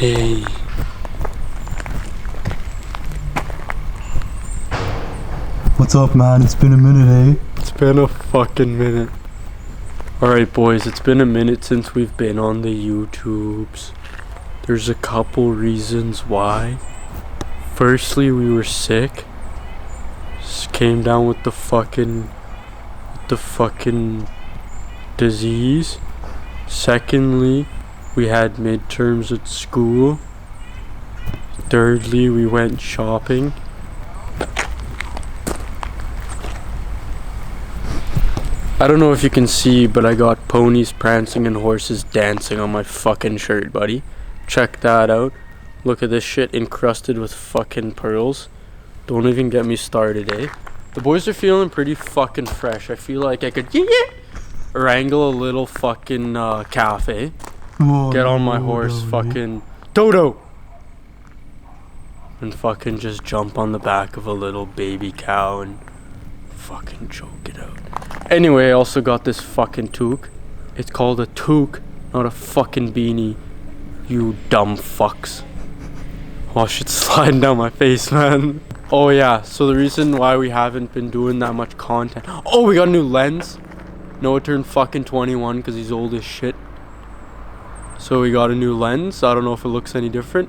Hey. What's up, man? It's been a minute, eh? It's been a fucking minute. Alright, boys, it's been a minute since we've been on the YouTubes. There's a couple reasons why. Firstly, we were sick. Just came down with the fucking disease. Secondly, we had midterms at school. Thirdly, we went shopping. I don't know if you can see, but I got ponies prancing and horses dancing on my fucking shirt, buddy. Check that out. Look at this shit encrusted with fucking pearls. Don't even get me started, eh? The boys are feeling pretty fucking fresh. I feel like I could wrangle a little fucking cafe. Get on my horse, fucking Dodo! And fucking just jump on the back of a little baby cow and fucking choke it out. Anyway, I also got this fucking toque. It's called a toque, not a fucking beanie. You dumb fucks. Oh, shit's sliding down my face, man. Oh yeah, so the reason why we haven't been doing that much content. Oh, we got a new lens. Noah turned fucking 21 because he's old as shit. So we got a new lens. I don't know if it looks any different.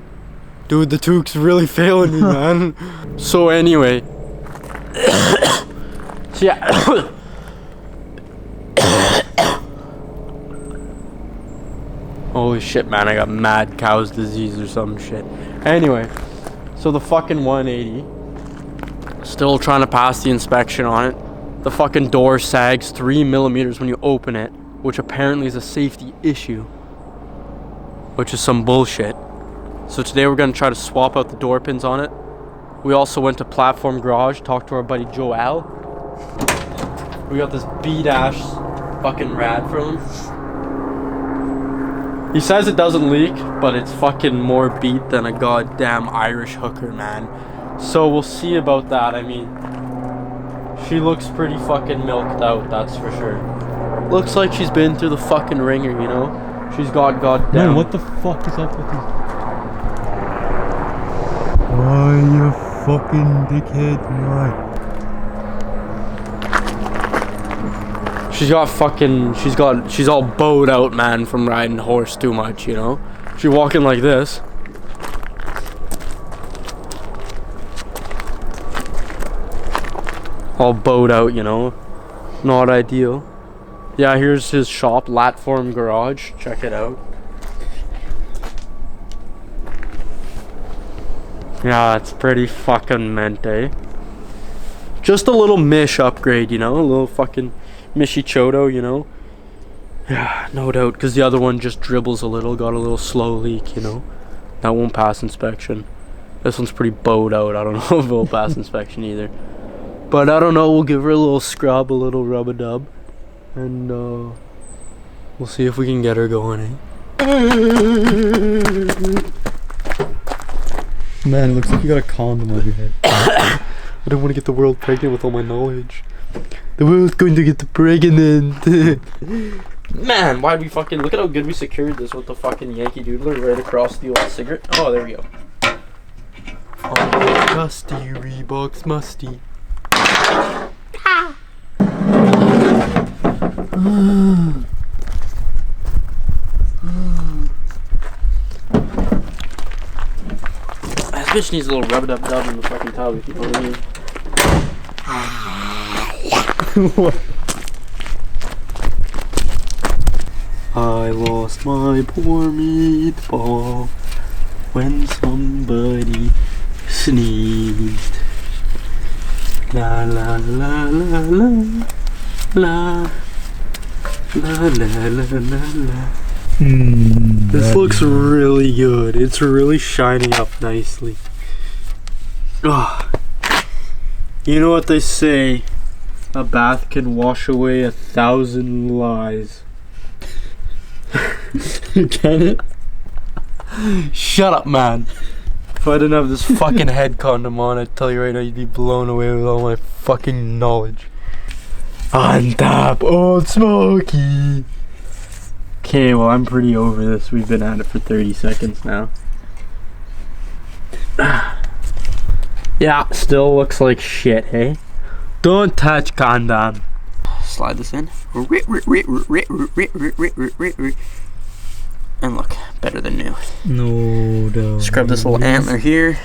Dude, the toque's really failing me, man. So anyway. So yeah. Holy shit, man, I got mad cow's disease or some shit. Anyway, so the fucking 180. Still trying to pass the inspection on it. The fucking door sags 3 millimeters when you open it, which apparently is a safety issue. Which is some bullshit. So today we're gonna try to swap out the door pins on it. We also went to Platform Garage, talked to our buddy Joel. We got this B-dash fucking rad from him. He says it doesn't leak, but it's fucking more beat than a goddamn Irish hooker, man. So we'll see about that. I mean, she looks pretty fucking milked out, that's for sure. Looks like she's been through the fucking ringer, you know? She's got goddamn... Man, what the fuck is up with these? Why, you fucking dickhead, why? She's got fucking... She's all bowed out, man, from riding horse too much, you know? She's walking like this. All bowed out, you know? Not ideal. Yeah, here's his shop, Platform Garage. Check it out. Yeah, it's pretty fucking mint, eh? Just a little Mish upgrade, you know? A little fucking Mishimoto, you know? Yeah, no doubt, because the other one just dribbles a little, got a little slow leak, you know? That won't pass inspection. This one's pretty bowed out. I don't know if it'll pass inspection either. But I don't know, we'll give her a little scrub, a little rub-a-dub. And we'll see if we can get her going, eh? Man, it looks like you got a condom on your head. I don't want to get the world pregnant with all my knowledge. The world's going to get pregnant. Man, why'd we fucking... Look at how good we secured this with the fucking Yankee Doodler right across the old cigarette. Oh, there we go. Oh, musty, Reeboks, musty. This bitch needs a little rub-a-dub-dub in the fucking tub, if you know what I mean. What? I lost my poor meatball when somebody sneezed. La la la la la la la la la la la. This looks really good. It's really shining up nicely. Oh. You know what they say? A bath can wash away 1,000 lies. Can it? Shut up, man. If I didn't have this fucking head condom on, I'd tell you right now, you'd be blown away with all my fucking knowledge. On top, Old Smoky. Okay, well, I'm pretty over this. We've been at it for 30 seconds now. Yeah, still looks like shit, hey? Don't touch condom. Slide this in. And look, better than new. No. Scrub this little antler here.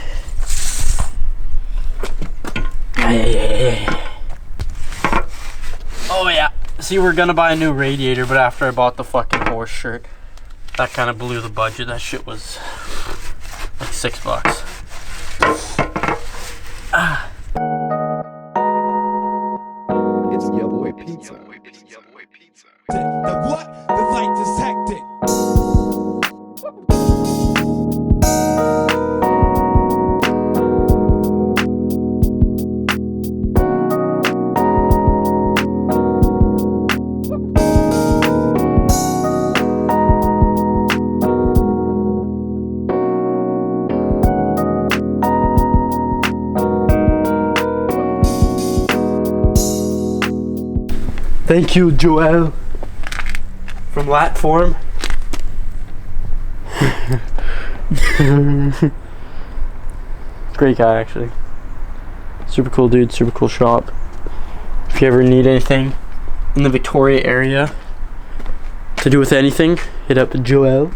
Oh yeah. See, we're gonna buy a new radiator, but after I bought the fucking horse shirt, that kind of blew the budget. That shit was like $6. It's Your Boy Pizza. The what? The light is hectic. Thank you, Joel. From Latform. Great guy, actually. Super cool dude, super cool shop. If you ever need anything in the Victoria area to do with anything, hit up Joel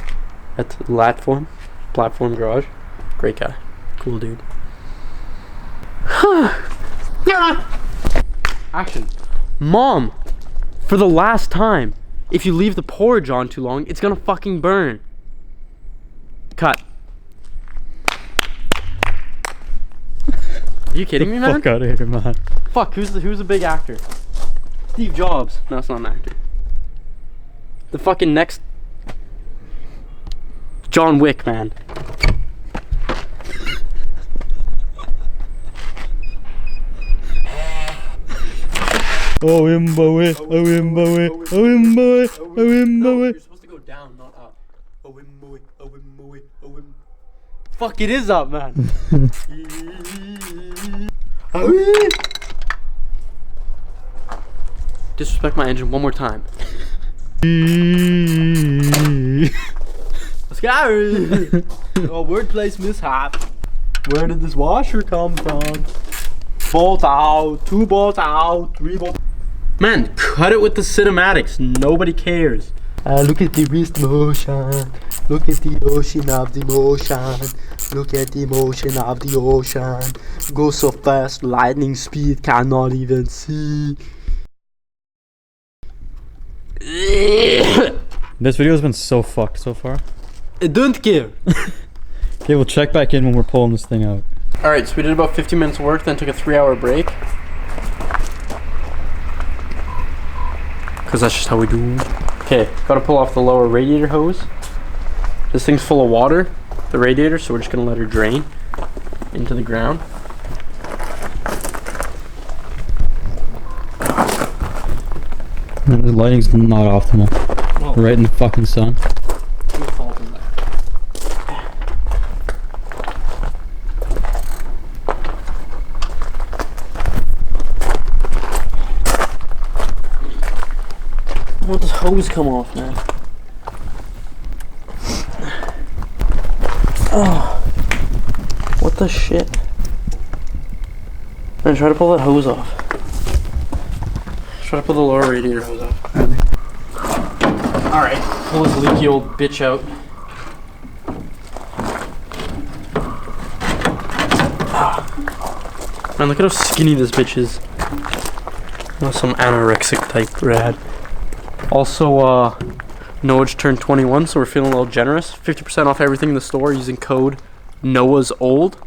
at Latform, Platform Garage. Great guy. Cool dude. Action. Mom! For the last time, if you leave the porridge on too long, it's gonna fucking burn. Cut. Are you kidding me, man? Fuck out of here, man. Fuck, who's the big actor? Steve Jobs. No, it's not an actor. The fucking next John Wick, man. Oh, Imboe, oh, Imboe, oh, Imboe, oh, Imboe. You're supposed to go down, not up. Oh, Imboe, oh, Imboe, oh, Imboe. Fuck, it is up, man. Disrespect my engine one more time. Let's go. Oh, wordplace mishap. Where did this washer come from? Bolt out, 2 bolts out, 3 bolts. Man, cut it with the cinematics. Nobody cares. Look at the wrist motion. Look at the ocean of the motion. Look at the motion of the ocean. Go so fast, lightning speed, cannot even see. This video has been so fucked so far. I don't care. Okay, we'll check back in when we're pulling this thing out. Alright, so we did about 50 minutes of work, then took a 3-hour break. Because that's just how we do. Okay, gotta pull off the lower radiator hose. This thing's full of water, the radiator, so we're just gonna let her drain into the ground. Man, the lighting's not optimal. Well, Right in the fucking sun. I want this hose come off, man. Oh, what the shit? Man, try to pull that hose off. Try to pull the lower radiator hose off. Alright, pull this leaky old bitch out. Man, look at how skinny this bitch is. Oh, some anorexic type rad. Also, Noah just turned 21, so we're feeling a little generous. 50% off everything in the store using code Noah's Old.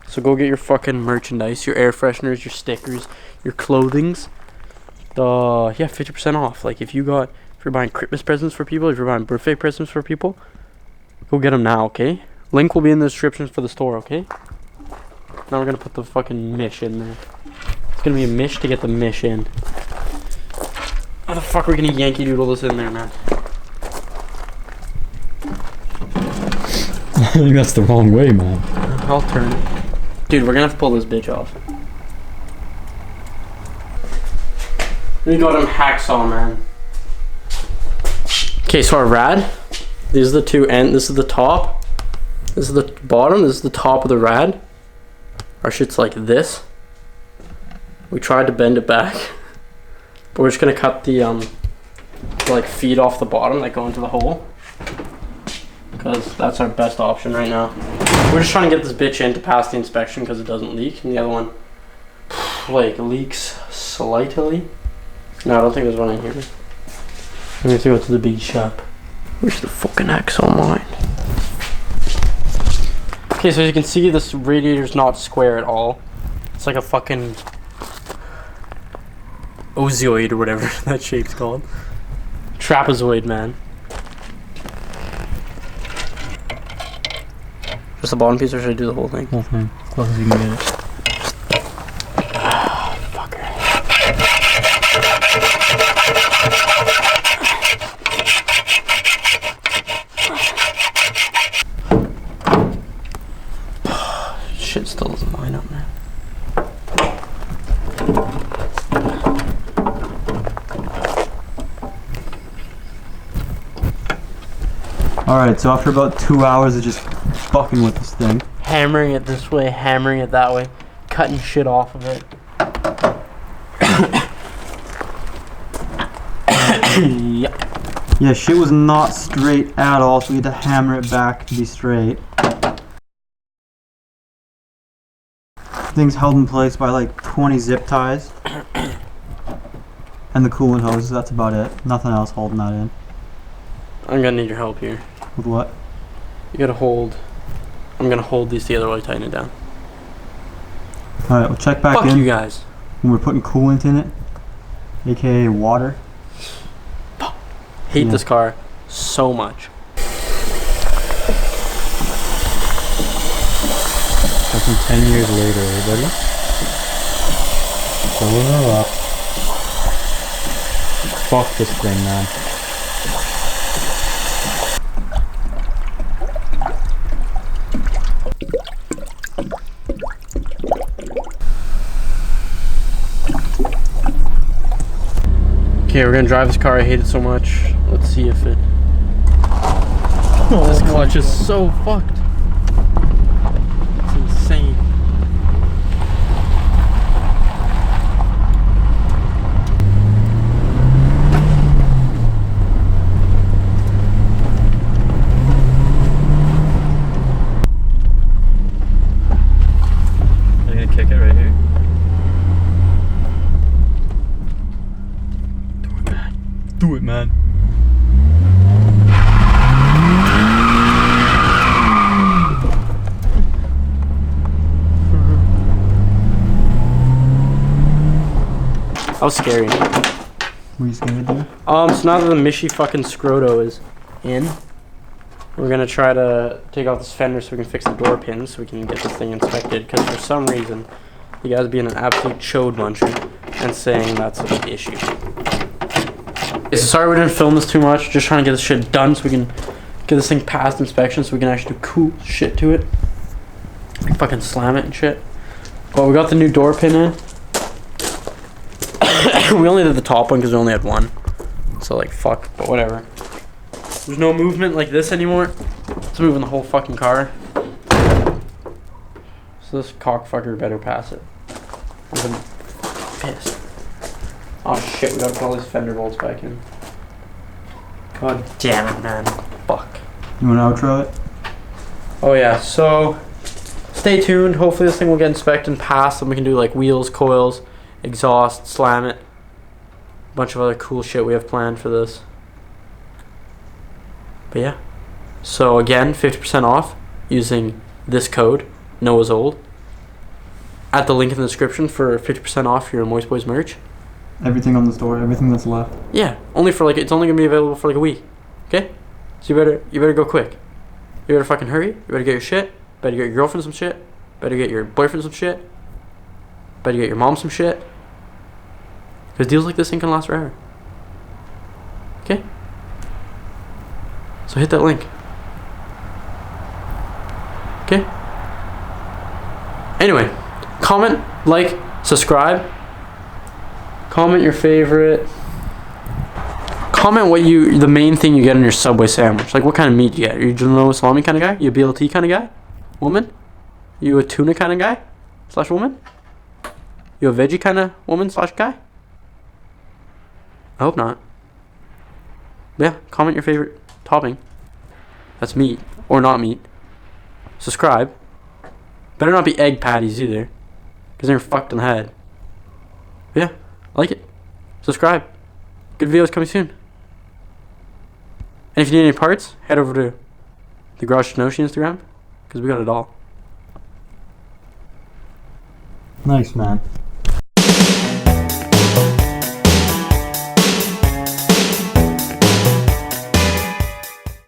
So go get your fucking merchandise, your air fresheners, your stickers, your clothings. Yeah, 50% off. Like if you're buying Christmas presents for people, if you're buying birthday presents for people, go get them now, okay? Link will be in the description for the store, okay? Now we're gonna put the fucking mish in there. It's gonna be a mish to get the mish in. How the fuck are we gonna Yankee Doodle this in there, man? I think that's the wrong way, man. I'll turn it. Dude, we're gonna have to pull this bitch off. We got him hacksaw, man. Okay, so our rad, these are the two ends, this is the top. This is the bottom, this is the top of the rad. Our shit's like this. We tried to bend it back. But we're just gonna cut the like feet off the bottom that go into the hole. Because that's our best option right now. We're just trying to get this bitch in to pass the inspection because it doesn't leak. And the other one like leaks slightly. No, I don't think there's one in here. We have to go to the big shop. Where's the fucking X on mine? Okay, so as you can see, this radiator's not square at all. It's like a fucking ozoid or whatever that shape's called. Trapezoid, man. Just the bottom piece, or should I do the whole thing? Whole thing. As close as you can get it. Fucker. Shit still doesn't line up, man. Alright, so after about 2 hours of just fucking with this thing. Hammering it this way, hammering it that way, cutting shit off of it. Yep. Yeah, shit was not straight at all, so we had to hammer it back to be straight. Thing's held in place by like 20 zip ties. And the coolant hose, that's about it. Nothing else holding that in. I'm gonna need your help here. With what? You gotta hold. I'm gonna hold these together while you tighten it down. Alright, we'll check back Fuck in you guys. when we're putting coolant in it. AKA water. Hate Yeah. this car so much. Fucking 10 years later, everybody. Filling her up. Fuck this thing, man. Okay, we're gonna drive this car. I hate it so much. Let's see if it. This clutch is so fucked. It's insane. I'm gonna kick it right here. Do it, man. That was scary. Were you scared there? So now that the Mishi fucking Scroto is in, we're gonna try to take off this fender so we can fix the door pins so we can get this thing inspected. Because for some reason, you guys being an absolute chode muncher and saying that's an issue. Okay, so sorry we didn't film this too much. Just trying to get this shit done so we can get this thing past inspection so we can actually do cool shit to it. Like fucking slam it and shit. Well, we got the new door pin in. We only did the top one because we only had one. So like fuck, but whatever. There's no movement like this anymore. It's moving the whole fucking car. So this cockfucker better pass it. I'm pissed. Oh shit, we gotta put all these fender bolts back in. God damn it, man. Fuck. You wanna outro it? Oh yeah, so stay tuned. Hopefully this thing will get inspected and passed, and we can do like wheels, coils, exhaust, slam it. A bunch of other cool shit we have planned for this. But yeah. So again, 50% off using this code, Noah's Old, at the link in the description for 50% off your Moist Boys merch. Everything on the store, everything that's left. Yeah, only for like, it's only gonna be available for like a week. Okay? So you better go quick. You better fucking hurry. You better get your shit. Better get your girlfriend some shit. Better get your boyfriend some shit. Better get your mom some shit. Because deals like this ain't gonna last forever. Okay? So hit that link. Okay? Anyway, comment, like, subscribe. Comment your favorite. comment what the main thing you get in your Subway sandwich. Like what kind of meat you get. Are you a salami kind of guy? You a BLT kind of guy? Woman? You a tuna kind of guy? / woman? You a veggie kind of woman / guy? I hope not. But yeah, comment your favorite topping. That's meat or not meat. Subscribe. Better not be egg patties either, because they're fucked in the head. But yeah, like it. Subscribe. Good videos coming soon. And if you need any parts, head over to the Garage Shinoshi Instagram, because we got it all. Nice, man.